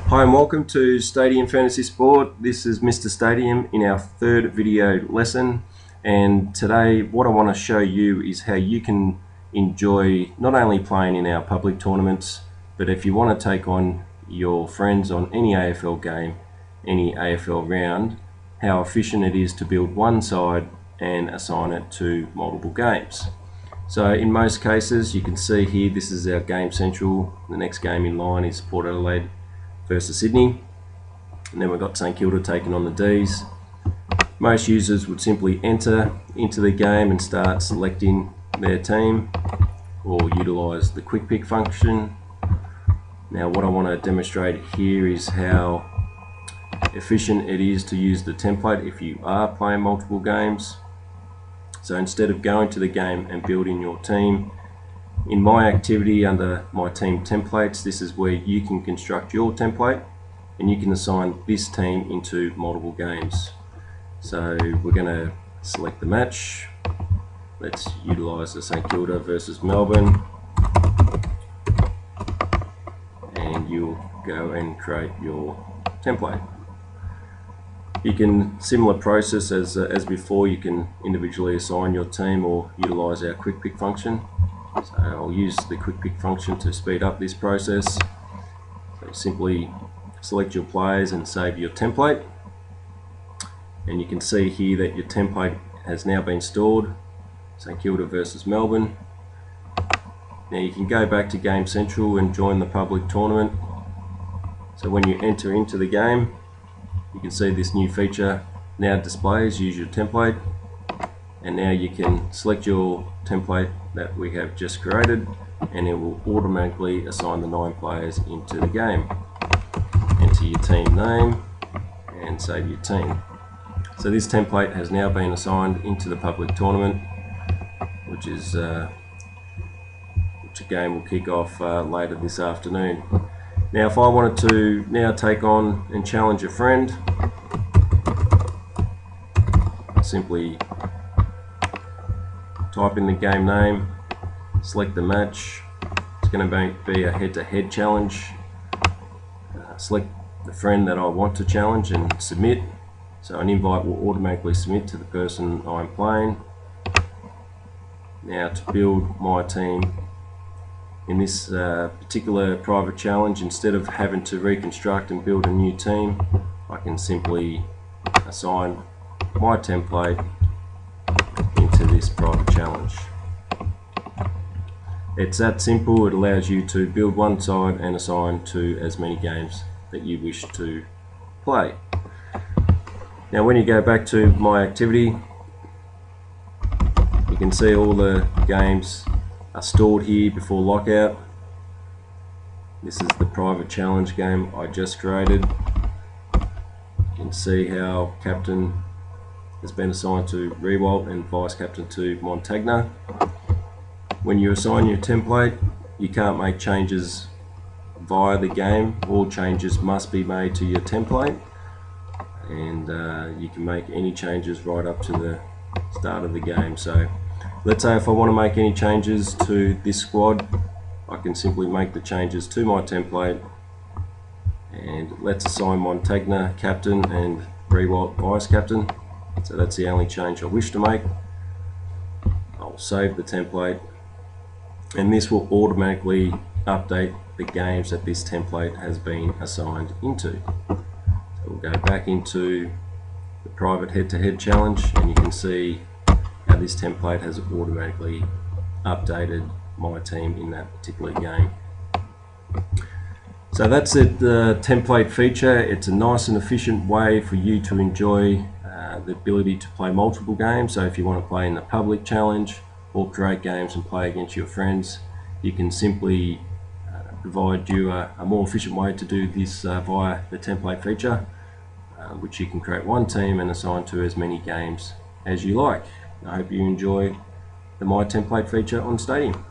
Hi and welcome to Stadium Fantasy Sport. This is Mr. Stadium in our third video lesson, and today what I want to show you is how you can enjoy not only playing in our public tournaments, but if you want to take on your friends on any AFL game, any AFL round, how efficient it is to build one side and assign it to multiple games. So in most cases, you can see here, this is our Game Central. The next game in line is Port Adelaide versus Sydney, and then we've got St Kilda taking on the D's. Most users would simply enter into the game and start selecting their team or utilise the quick pick function. Now what I want to demonstrate here is how efficient it is to use the template if you are playing multiple games. So instead of going to the game and building your team, in my activity under my team templates, this is where you can construct your template and you can assign this team into multiple games. So we're going to select the match. Let's utilise the St Kilda versus Melbourne, and you'll go and create your template. You can, similar process as before, you can individually assign your team or utilise our quick pick function. So I'll use the quick pick function to speed up this process. So simply select your players and save your template, and you can see here that your template has now been stored. St Kilda versus Melbourne. Now you can go back to Game Central and join the public tournament. So when you enter into the game, you can see this new feature now displays use your template, and now you can select your template that we have just created and it will automatically assign the 9 players into the game. Enter your team name and save your team. So this template has now been assigned into the public tournament, which a game will kick off later this afternoon. Now if I wanted to now take on and challenge a friend, I simply type in the game name, select the match. It's going to be a head-to-head challenge. Select the friend that I want to challenge and submit. So an invite will automatically submit to the person I'm playing. Now to build my team in this particular private challenge, instead of having to reconstruct and build a new team, I can simply assign my template into this private challenge. It's that simple. It allows you to build one side and assign to as many games that you wish to play. Now when you go back to my activity, you can see all the games are stored here before lockout. This is the private challenge game I just created. You can see how captain has been assigned to Riewoldt and vice captain to Montagna. When you assign your template, you can't make changes via the game. All changes must be made to your template, and you can make any changes right up to the start of the game. So let's say if I want to make any changes to this squad, I can simply make the changes to my template, and let's assign Montagna captain and Riewoldt vice captain. So that's the only change I wish to make. I'll save the template, and this will automatically update the games that this template has been assigned into. So we'll go back into the private head-to-head challenge, and you can see how this template has automatically updated my team in that particular game. So that's it, the template feature. It's a nice and efficient way for you to enjoy the ability to play multiple games. So if you want to play in the public challenge or create games and play against your friends, you can simply provide you a more efficient way to do this via the template feature, which you can create one team and assign to as many games as you like. I hope you enjoy the My Template feature on Stadium.